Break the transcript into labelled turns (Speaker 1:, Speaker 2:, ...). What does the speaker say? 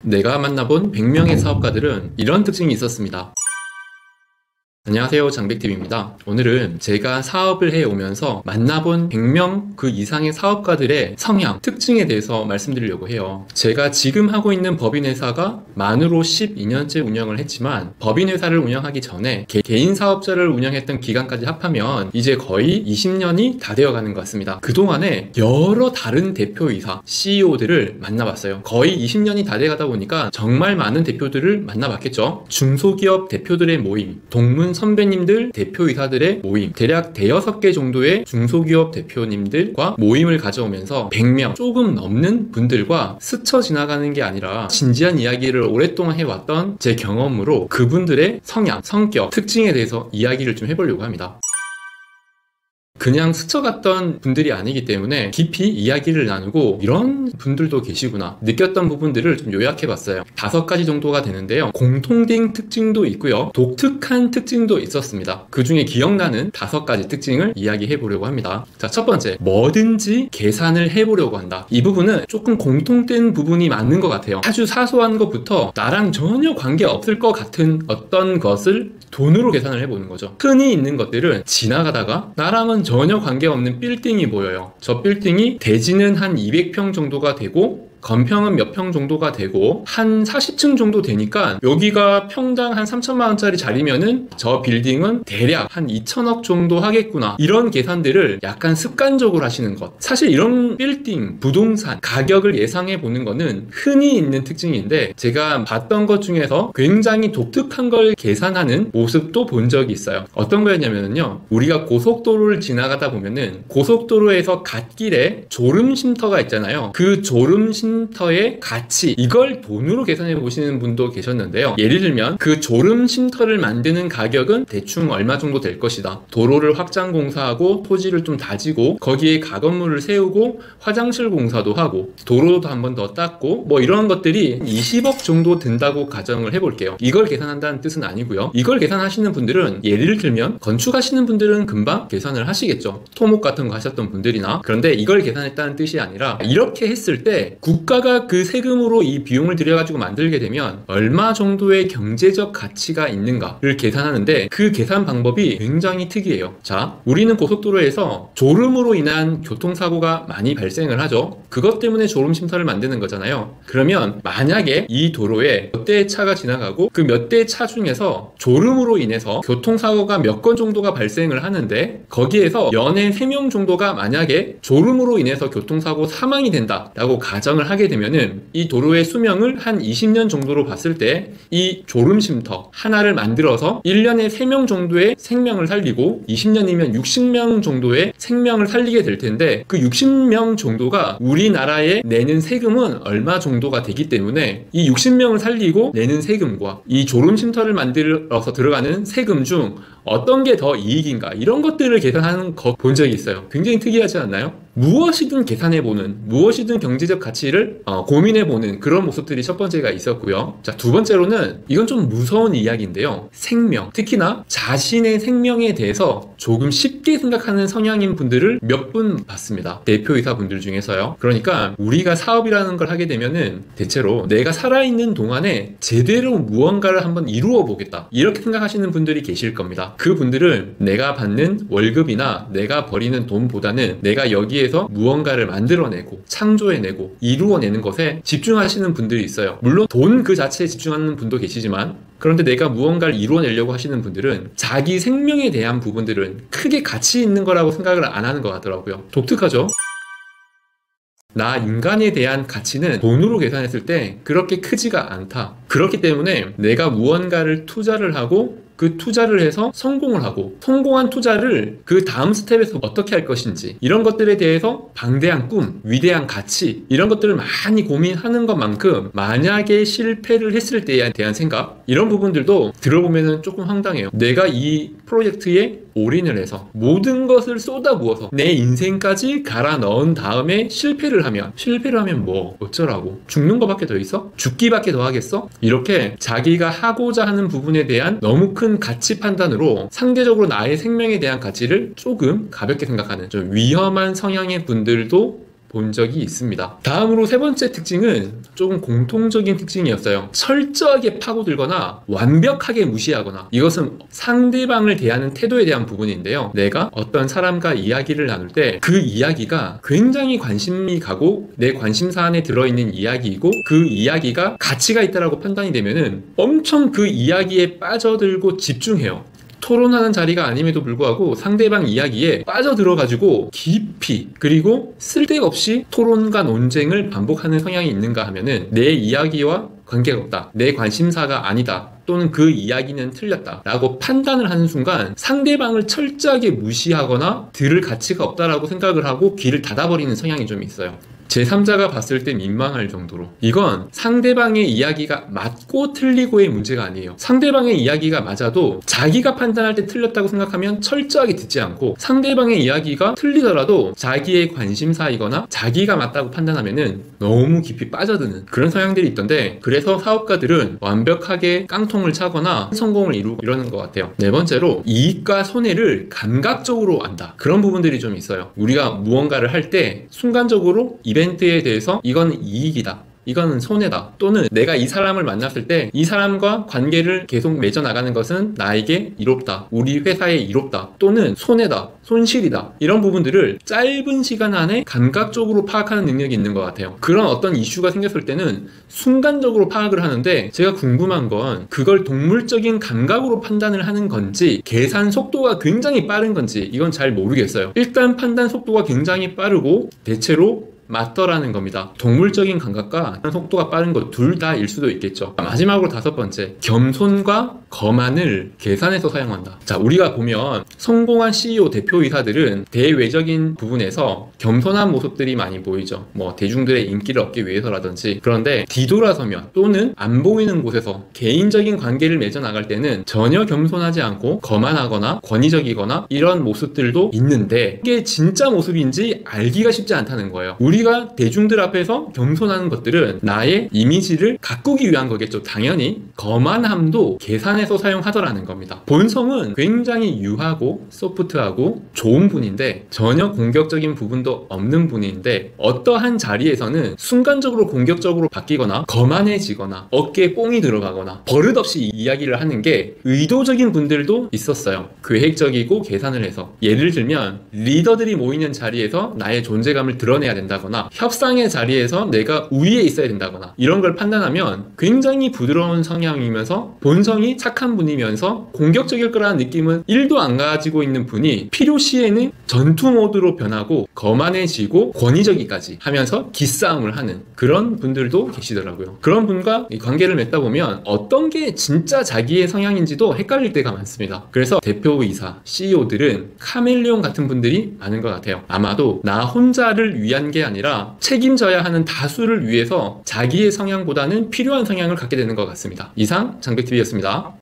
Speaker 1: 내가 만나본 100명의 사업가들은 이런 특징이 있었습니다. 안녕하세요, 장백TV입니다. 오늘은 제가 사업을 해오면서 만나본 100명 그 이상의 사업가들의 성향, 특징에 대해서 말씀드리려고 해요. 제가 지금 하고 있는 법인회사가 만으로 12년째 운영을 했지만 법인회사를 운영하기 전에 개인 사업자를 운영했던 기간까지 합하면 이제 거의 20년이 다 되어가는 것 같습니다. 그동안에 여러 다른 대표이사, CEO들을 만나봤어요. 거의 20년이 다 돼가다 보니까 정말 많은 대표들을 만나봤겠죠. 중소기업 대표들의 모임, 동문 선배님들, 대표이사들의 모임, 대략 5-6개 정도의 중소기업 대표님들과 모임을 가져오면서 100명 조금 넘는 분들과 스쳐 지나가는 게 아니라 진지한 이야기를 오랫동안 해왔던 제 경험으로 그분들의 성향, 성격, 특징에 대해서 이야기를 좀 해보려고 합니다. 그냥 스쳐갔던 분들이 아니기 때문에 깊이 이야기를 나누고 이런 분들도 계시구나 느꼈던 부분들을 좀 요약해봤어요. 5가지 정도가 되는데요. 공통된 특징도 있고요. 독특한 특징도 있었습니다. 그 중에 기억나는 5가지 특징을 이야기해보려고 합니다. 자, 첫 번째, 뭐든지 계산을 해보려고 한다. 이 부분은 조금 공통된 부분이 맞는 것 같아요. 아주 사소한 것부터 나랑 전혀 관계없을 것 같은 어떤 것을 돈으로 계산을 해보는 거죠. 흔히 있는 것들은 지나가다가 나랑은 전혀 관계없는 빌딩이 보여요. 저 빌딩이 대지는 한 200평 정도가 되고 건평은 몇 평 정도가 되고 한 40층 정도 되니까 여기가 평당 한 3천만 원짜리 자리면은 저 빌딩은 대략 한 2천억 정도 하겠구나, 이런 계산들을 약간 습관적으로 하시는 것. 사실 이런 빌딩, 부동산 가격을 예상해 보는 거는 흔히 있는 특징인데 제가 봤던 것 중에서 굉장히 독특한 걸 계산하는 모습도 본 적이 있어요. 어떤 거였냐면요, 우리가 고속도로를 지나가다 보면은 고속도로에서 갓길에 졸음쉼터가 있잖아요. 그 졸음쉼터의 가치, 이걸 돈으로 계산해 보시는 분도 계셨는데요. 예를 들면 그 졸음 쉼터를 만드는 가격은 대충 얼마 정도 될 것이다. 도로를 확장 공사하고 토지를 좀 다지고 거기에 가건물을 세우고 화장실 공사도 하고 도로도 한 번 더 닦고 뭐 이런 것들이 20억 정도 든다고 가정을 해볼게요. 이걸 계산한다는 뜻은 아니고요. 이걸 계산하시는 분들은, 예를 들면 건축하시는 분들은 금방 계산을 하시겠죠. 토목 같은 거 하셨던 분들이나. 그런데 이걸 계산했다는 뜻이 아니라 이렇게 했을 때 국가가 그 세금으로 이 비용을 들여가지고 만들게 되면 얼마 정도의 경제적 가치가 있는가를 계산하는데 그 계산 방법이 굉장히 특이해요. 자, 우리는 고속도로에서 졸음으로 인한 교통사고가 많이 발생을 하죠. 그것 때문에 졸음 쉼터를 만드는 거잖아요. 그러면 만약에 이 도로에 몇 대의 차가 지나가고 그 몇 대의 차 중에서 졸음으로 인해서 교통사고가 몇 건 정도가 발생을 하는데 거기에서 연애 3명 정도가 만약에 졸음으로 인해서 교통사고 사망이 된다라고 가정을 하게 되면은 이 도로의 수명을 한 20년 정도로 봤을 때 이 졸음 쉼터 하나를 만들어서 1년에 3명 정도의 생명을 살리고 20년이면 60명 정도의 생명을 살리게 될 텐데 그 60명 정도가 우리나라에 내는 세금은 얼마 정도가 되기 때문에 이 60명을 살리고 내는 세금과 이 졸음 쉼터를 만들어서 들어가는 세금 중 어떤 게 더 이익인가, 이런 것들을 계산하는 거 본 적이 있어요. 굉장히 특이하지 않나요? 무엇이든 계산해보는, 무엇이든 경제적 가치를 고민해보는 그런 모습들이 첫 번째가 있었고요. 자, 두 번째로는 이건 좀 무서운 이야기인데요. 생명, 특히나 자신의 생명에 대해서 조금 쉽게 생각하는 성향인 분들을 몇 분 봤습니다. 대표이사 분들 중에서요. 그러니까 우리가 사업이라는 걸 하게 되면은 대체로 내가 살아있는 동안에 제대로 무언가를 한번 이루어 보겠다, 이렇게 생각하시는 분들이 계실 겁니다. 그 분들은 내가 받는 월급이나 내가 버리는 돈보다는 내가 여기에서 무언가를 만들어내고 창조해내고 이루어내는 것에 집중하시는 분들이 있어요. 물론 돈 그 자체에 집중하는 분도 계시지만, 그런데 내가 무언가를 이루어내려고 하시는 분들은 자기 생명에 대한 부분들은 크게 가치 있는 거라고 생각을 안 하는 것 같더라고요. 독특하죠? 나 인간에 대한 가치는 돈으로 계산했을 때 그렇게 크지가 않다. 그렇기 때문에 내가 무언가를 투자를 하고 그 투자를 해서 성공을 하고 성공한 투자를 그 다음 스텝에서 어떻게 할 것인지, 이런 것들에 대해서 방대한 꿈, 위대한 가치, 이런 것들을 많이 고민하는 것만큼 만약에 실패를 했을 때에 대한 생각, 이런 부분들도 들어보면 조금 황당해요. 내가 이 프로젝트에 올인을 해서 모든 것을 쏟아부어서 내 인생까지 갈아 넣은 다음에 실패를 하면 뭐 어쩌라고, 죽는 것밖에 더 있어? 죽기밖에 더 하겠어? 이렇게 자기가 하고자 하는 부분에 대한 너무 큰 가치 판단으로 상대적으로 나의 생명에 대한 가치를 조금 가볍게 생각하는 좀 위험한 성향의 분들도 본 적이 있습니다. 다음으로 세 번째 특징은 조금 공통적인 특징이었어요. 철저하게 파고들거나 완벽하게 무시하거나. 이것은 상대방을 대하는 태도에 대한 부분인데요. 내가 어떤 사람과 이야기를 나눌 때 그 이야기가 굉장히 관심이 가고 내 관심사 안에 들어있는 이야기이고 그 이야기가 가치가 있다라고 판단이 되면은 엄청 그 이야기에 빠져들고 집중해요. 토론하는 자리가 아님에도 불구하고 상대방 이야기에 빠져들어가지고 깊이 그리고 쓸데없이 토론과 논쟁을 반복하는 성향이 있는가 하면은 내 이야기와 관계가 없다, 내 관심사가 아니다, 또는 그 이야기는 틀렸다 라고 판단을 하는 순간 상대방을 철저하게 무시하거나 들을 가치가 없다라고 생각을 하고 귀를 닫아버리는 성향이 좀 있어요. 제3자가 봤을 때 민망할 정도로. 이건 상대방의 이야기가 맞고 틀리고의 문제가 아니에요. 상대방의 이야기가 맞아도 자기가 판단할 때 틀렸다고 생각하면 철저하게 듣지 않고, 상대방의 이야기가 틀리더라도 자기의 관심사이거나 자기가 맞다고 판단하면은 너무 깊이 빠져드는 그런 성향들이 있던데, 그래서 사업가들은 완벽하게 깡통을 차거나 성공을 이루고 이러는 것 같아요. 네 번째로, 이익과 손해를 감각적으로 안다. 그런 부분들이 좀 있어요. 우리가 무언가를 할 때 순간적으로 이벤트에 대해서 이건 이익이다, 이거는 손해다, 또는 내가 이 사람을 만났을 때 이 사람과 관계를 계속 맺어나가는 것은 나에게 이롭다, 우리 회사에 이롭다, 또는 손해다, 손실이다, 이런 부분들을 짧은 시간 안에 감각적으로 파악하는 능력이 있는 것 같아요. 그런 어떤 이슈가 생겼을 때는 순간적으로 파악을 하는데, 제가 궁금한 건 그걸 동물적인 감각으로 판단을 하는 건지 계산 속도가 굉장히 빠른 건지 이건 잘 모르겠어요. 일단 판단 속도가 굉장히 빠르고 대체로 맞더라는 겁니다. 동물적인 감각과 속도가 빠른 것 둘 다일 수도 있겠죠. 마지막으로 다섯 번째, 겸손과 거만을 계산해서 사용한다. 자, 우리가 보면 성공한 CEO 대표이사들은 대외적인 부분에서 겸손한 모습들이 많이 보이죠. 뭐 대중들의 인기를 얻기 위해서라든지. 그런데 뒤돌아서면 또는 안 보이는 곳에서 개인적인 관계를 맺어나갈 때는 전혀 겸손하지 않고 거만하거나 권위적이거나 이런 모습들도 있는데, 이게 진짜 모습인지 알기가 쉽지 않다는 거예요. 우리가 대중들 앞에서 겸손하는 것들은 나의 이미지를 가꾸기 위한 거겠죠. 당연히 거만함도 계산해서 사용하더라는 겁니다. 본성은 굉장히 유하고 소프트하고 좋은 분인데 전혀 공격적인 부분도 없는 분인데, 어떠한 자리에서는 순간적으로 공격적으로 바뀌거나 거만해지거나 어깨에 뽕이 들어가거나 버릇없이 이야기를 하는 게 의도적인 분들도 있었어요. 계획적이고 계산을 해서. 예를 들면 리더들이 모이는 자리에서 나의 존재감을 드러내야 된다거나 협상의 자리에서 내가 우위에 있어야 된다거나 이런 걸 판단하면 굉장히 부드러운 성향이면서 본성이 착한 분이면서 공격적일 거라는 느낌은 1도 안 가지고 있는 분이 필요시에는 전투 모드로 변하고 거만해지고 권위적이까지 하면서 기싸움을 하는 그런 분들도 계시더라고요. 그런 분과 이 관계를 맺다 보면 어떤 게 진짜 자기의 성향인지도 헷갈릴 때가 많습니다. 그래서 대표이사, CEO들은 카멜레온 같은 분들이 많은 것 같아요. 아마도 나 혼자를 위한 게 아니라 책임져야 하는 다수를 위해서 자기의 성향보다는 필요한 성향을 갖게 되는 것 같습니다. 이상 장백TV였습니다.